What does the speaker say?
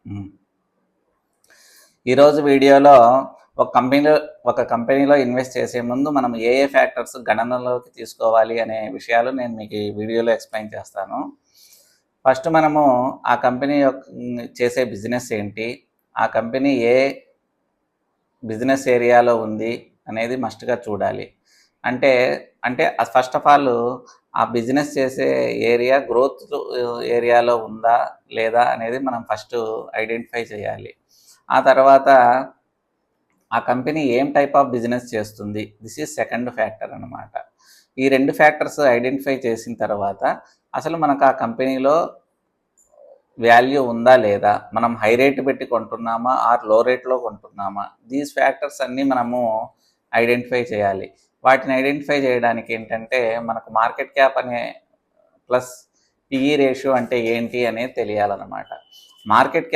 హ్మ్. ఈరోజు వీడియోలో ఒక కంపెనీలో ఇన్వెస్ట్ చేసే ముందు మనం ఏ ఫ్యాక్టర్స్ గణనలోకి తీసుకోవాలి అనే విషయాలు నేను మీకు ఈ వీడియోలో ఎక్స్ప్లెయిన్ చేస్తాను. ఫస్ట్ మనము ఆ కంపెనీ చేసే బిజినెస్ ఏంటి, ఆ కంపెనీ ఏ బిజినెస్ ఏరియాలో ఉంది అనేది మస్ట్గా చూడాలి. అంటే అంటే ఫస్ట్ ఆఫ్ ఆల్ ఆ బిజినెస్ చేసే ఏరియా గ్రోత్ ఏరియాలో ఉందా లేదా అనేది మనం ఫస్ట్ ఐడెంటిఫై చేయాలి. ఆ తర్వాత ఆ కంపెనీ ఏం టైప్ ఆఫ్ బిజినెస్ చేస్తుంది, దిస్ ఈజ్ సెకండ్ ఫ్యాక్టర్ అనమాట. ఈ రెండు ఫ్యాక్టర్స్ ఐడెంటిఫై చేసిన తర్వాత అసలు మనకు ఆ కంపెనీలో వాల్యూ ఉందా లేదా, మనం హై రేట్ పెట్టి కొంటున్నామా ఆర్ లో రేట్లో కొంటున్నామా, దీస్ ఫ్యాక్టర్స్ అన్నీ మనము ఐడెంటిఫై చేయాలి. వాటిని ఐడెంటిఫై చేయడానికి ఏంటంటే మనకు మార్కెట్ క్యాప్ అనే ప్లస్ పిఈ రేషియో అంటే ఏంటి అనేది తెలియాలన్నమాట. మార్కెట్